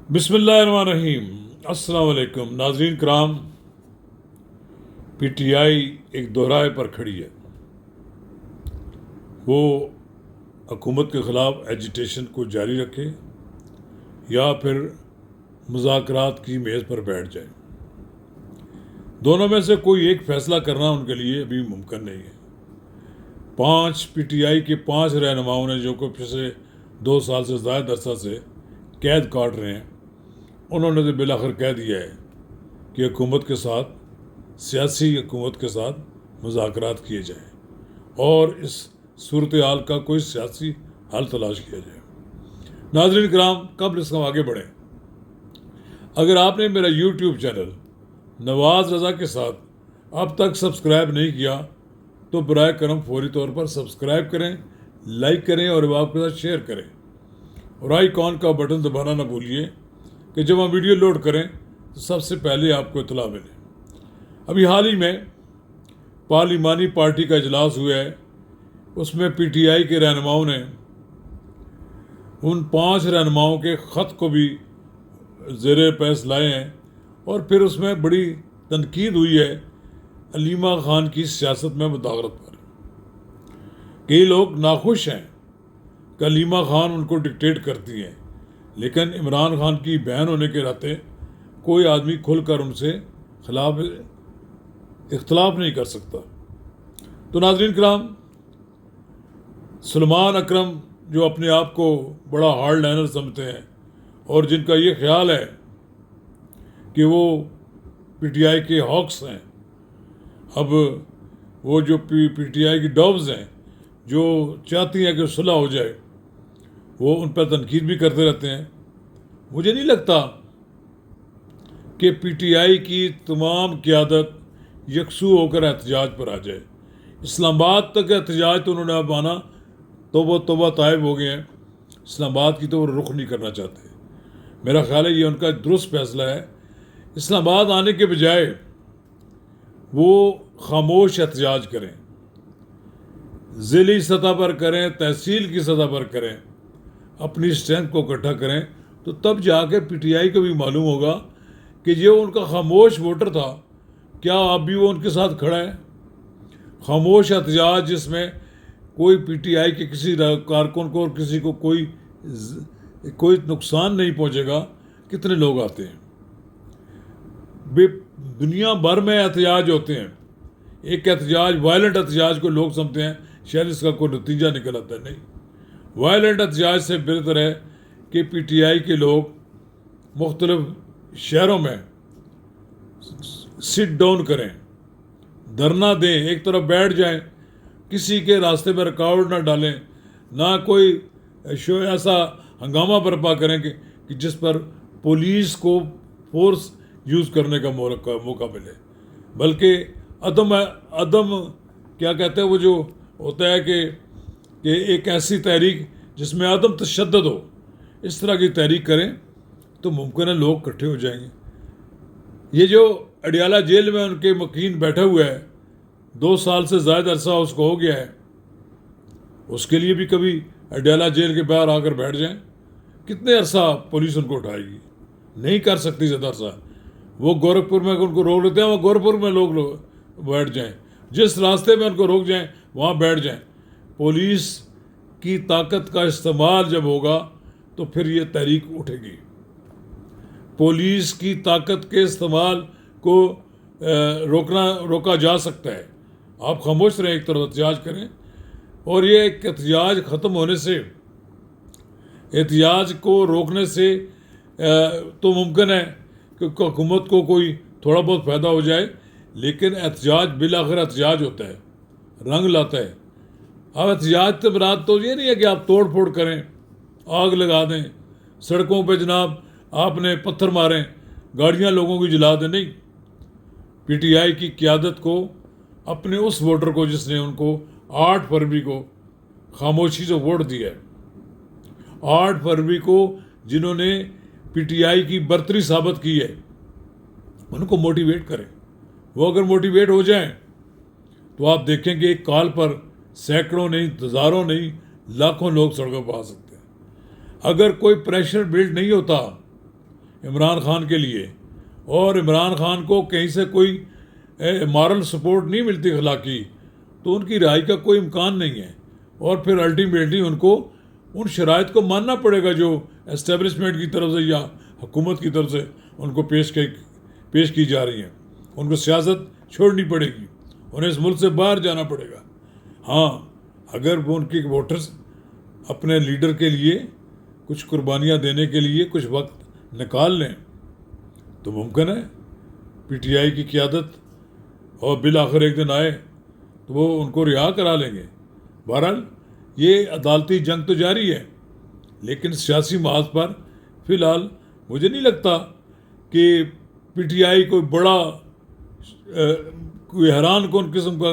बिस्मिल्लाहिर्रहमानिर्रहीम। अस्सलाम वालेकुम नाज़रीन कराम। पीटीआई एक दोहराए पर खड़ी है। वो हुकूमत के ख़िलाफ़ एजिटेशन को जारी रखे या फिर मुज़ाकरात की मेज़ पर बैठ जाए। दोनों में से कोई एक फ़ैसला करना उनके लिए अभी मुमकिन नहीं है। 5 पीटीआई के 5 रहनुमाओं ने, जो कि पिछले 2 साल से ज़्यादा अरसा से कैद काट रहे हैं, उन्होंने तो बिलाखिर कह दिया है कि हुकूमत के साथ, सियासी हुकूमत के साथ मुज़ाकरात किए जाएँ और इस सूरत हाल का कोई सियासी हल तलाश किया जाए। नाज़रीन कराम, कब इसका आगे बढ़ें, अगर आपने मेरा यूट्यूब चैनल नवाज़ रज़ा के साथ अब तक सब्सक्राइब नहीं किया तो बराए करम फौरी तौर पर सब्सक्राइब करें, लाइक करें और आपके साथ शेयर करें और आइकॉन का बटन दबाना ना भूलिए कि जब हम वीडियो लोड करें तो सबसे पहले आपको इतला मिले। अभी हाल ही में पार्लिमानी पार्टी का इजलास हुआ है। उसमें पीटीआई के रहनुमाओं ने उन 5 रहनुमाओं के ख़त को भी ज़ेरे बहस लाए हैं और फिर उसमें बड़ी तनकीद हुई है अलीमा ख़ान की सियासत में मुदाखलत पर। कई लोग नाखुश हैं कि अलीमा ख़ान उनको डिक्टेट करती हैं, लेकिन इमरान खान की बहन होने के नाते कोई आदमी खुलकर उनसे खिलाफ इख्तलाफ नहीं कर सकता। तो नाज़रीन कराम, सलमान अकरम, जो अपने आप को बड़ा हार्ड लाइनर समझते हैं और जिनका ये ख्याल है कि वो पीटीआई के हॉक्स हैं, अब वो जो पीटीआई की डॉब्स हैं जो चाहती हैं कि सुलह हो जाए, वो उन पर तनकीद भी करते रहते हैं। मुझे नहीं लगता कि पीटीआई की तमाम क़यादत यकसू होकर एहतजाज पर आ जाए। इस्लामाबाद तक एहतजाज तो उन्होंने अब माना, तो वो तौबा तायब हो गए हैं। इस्लामाबाद की तो वो रुख नहीं करना चाहते। मेरा ख्याल है ये उनका दुरुस्त फैसला है। इस्लामाबाद आने के बजाय वो खामोश एहतजाज करें, ज़िली सतह पर करें, तहसील की सतह पर करें, अपनी स्ट्रेंथ को इकट्ठा करें, तो तब जाकर पीटीआई को भी मालूम होगा कि जो उनका खामोश वोटर था, क्या अब भी वो उनके साथ खड़ा है। खामोश एहतजाज जिसमें कोई पीटीआई के किसी कारकुन को और किसी को कोई नुकसान नहीं पहुंचेगा, कितने लोग आते हैं। दुनिया भर में एहतजाज होते हैं। एक एहतजाज, वायलेंट एहतजाज को लोग समझते हैं शायद इसका कोई नतीजा निकल आता है। नहीं, वायलेंट एहतजाज से बेहतर है कि पीटीआई के लोग मुख्तलिफ शहरों में सिट डाउन करें, धरना दें, एक तरफ बैठ जाएं, किसी के रास्ते में रुकावट ना डालें, ना कोई ऐसा हंगामा बर्पा करें कि जिस पर पुलिस को फोर्स यूज़ करने का मौका मिले, बल्कि अदम क्या कहते हैं वो जो होता है कि एक ऐसी तहरीक जिसमें अदम तशद्दुद हो, इस तरह की तहरीक करें तो मुमकिन है लोग इकट्ठे हो जाएंगे। ये जो अडियाला जेल में उनके मकीन बैठे हुए हैं, 2 साल से ज़्यादा अरसा उसको हो गया है, उसके लिए भी कभी अडियाला जेल के बाहर आकर बैठ जाएं। कितने अरसा पुलिस उनको उठाएगी? नहीं कर सकती ज़्यादा अरसा। वो गोरखपुर में उनको रोक लेते हैं, वो गोरखपुर में लोग बैठ जाएं, जिस रास्ते में उनको रोक जाएं वहाँ बैठ जाएं। पुलिस की ताकत का इस्तेमाल जब होगा तो फिर ये तहरीक उठेगी। पुलिस की ताकत के इस्तेमाल को रोका जा सकता है। आप खामोश रहें, एक तरफ एहतजाज करें, और ये एक एहतजाज ख़त्म होने से, एहतजाज को रोकने से तो मुमकिन है कि हुकूमत को कोई थोड़ा बहुत फ़ायदा हो जाए, लेकिन एहतजाज बिलाखिर एहतजाज होता है, रंग लाता है। अब एहतजाज से मुराद तो ये नहीं है कि आप तोड़ फोड़ करें, आग लगा दें, सड़कों पे जनाब आपने पत्थर मारें, गाड़ियाँ लोगों की जला दें। नहीं, पीटीआई की क़यादत को, अपने उस वोटर को जिसने उनको 8 फरवरी को खामोशी से वोट दिया है, 8 फरवरी को जिन्होंने पीटीआई की बर्तरी साबित की है, उनको मोटिवेट करें। वो अगर मोटिवेट हो जाएं तो आप देखेंगे एक कॉल पर सैकड़ों नहीं, हज़ारों नहीं, लाखों लोग सड़कों पर आ सकते हैं। अगर कोई प्रेशर बिल्ड नहीं होता इमरान खान के लिए, और इमरान खान को कहीं से कोई मॉरल सपोर्ट नहीं मिलती अखलाकी, तो उनकी रिहाई का कोई इम्कान नहीं है। और फिर अल्टीमेटली उनको उन शराइत को मानना पड़ेगा जो एस्टेब्लिशमेंट की तरफ से या हुकूमत की तरफ से उनको पेश की जा रही हैं। उनको सियासत छोड़नी पड़ेगी, उन्हें इस मुल्क से बाहर जाना पड़ेगा। हाँ, अगर वो उनके वोटर्स अपने लीडर के लिए कुछ कुर्बानियाँ देने के लिए कुछ वक्त निकाल लें तो मुमकिन है पीटीआई की क़यादत और बिल आखिर एक दिन आए तो वो उनको रिहा करा लेंगे। बहरहाल ये अदालती जंग तो जारी है, लेकिन सियासी महाज पर फ़िलहाल मुझे नहीं लगता कि पीटीआई कोई बड़ा कोई हैरान कौन किस्म का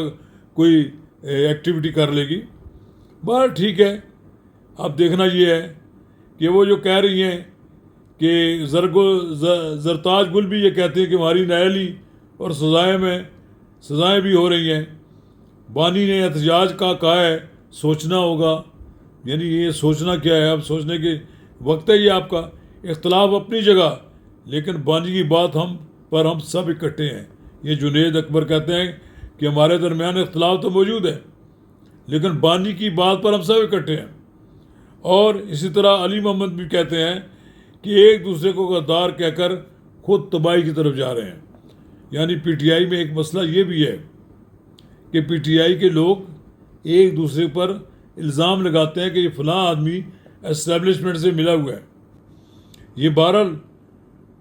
कोई एक्टिविटी कर लेगी। बस ठीक है, अब देखना ये है कि वो जो कह रही हैं कि जरताज गुल भी ये कहते हैं कि हमारी न्यायाली और सज़ाएँ भी हो रही हैं। बानी ने एहतजाज का कहा है, सोचना होगा। यानी ये सोचना क्या है, अब सोचने के वक्त है ये आपका। इख्तलाफ अपनी जगह, लेकिन बानी की बात हम सब इकट्ठे हैं। ये जुनेद अकबर कहते हैं कि हमारे दरमियान इख्तलाफ तो मौजूद है, लेकिन बानी की बात पर हम सब इकट्ठे हैं। और इसी तरह अली मोहम्मद भी कहते हैं कि एक दूसरे को गद्दार कहकर खुद तबाही की तरफ जा रहे हैं। यानी पीटीआई में एक मसला ये भी है कि पीटीआई के लोग एक दूसरे पर इल्ज़ाम लगाते हैं कि ये फ़लाँ आदमी एस्टेब्लिशमेंट से मिला हुआ है। ये बहरहाल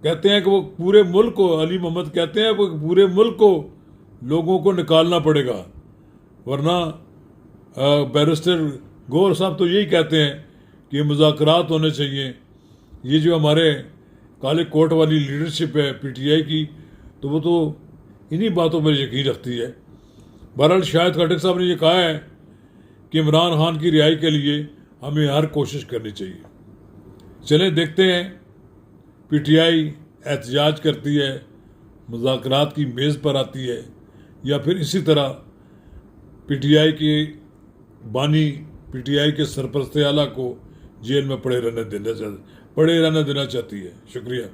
कहते हैं कि वो पूरे मुल्क को, अली मोहम्मद कहते हैं वो पूरे मुल्क को लोगों को निकालना पड़ेगा, वरना बैरिस्टर गौर साहब तो यही कहते हैं कि मुज़ाकरात होने चाहिए। ये जो हमारे काले कोट वाली लीडरशिप है पीटीआई की, तो वो तो इन्हीं बातों पर यकीन रखती है। बहरहाल शाहिद खट्टक साहब ने ये कहा है कि इमरान खान की रिहाई के लिए हमें हर कोशिश करनी चाहिए। चलें देखते हैं पीटीआई एहतजाज करती है, मुज़ाकरात की मेज़ पर आती है, या फिर इसी तरह पीटीआई की बानी पीटीआई के सरपरस्त आला को जेल में पड़े रहने देना चाहती है। शुक्रिया।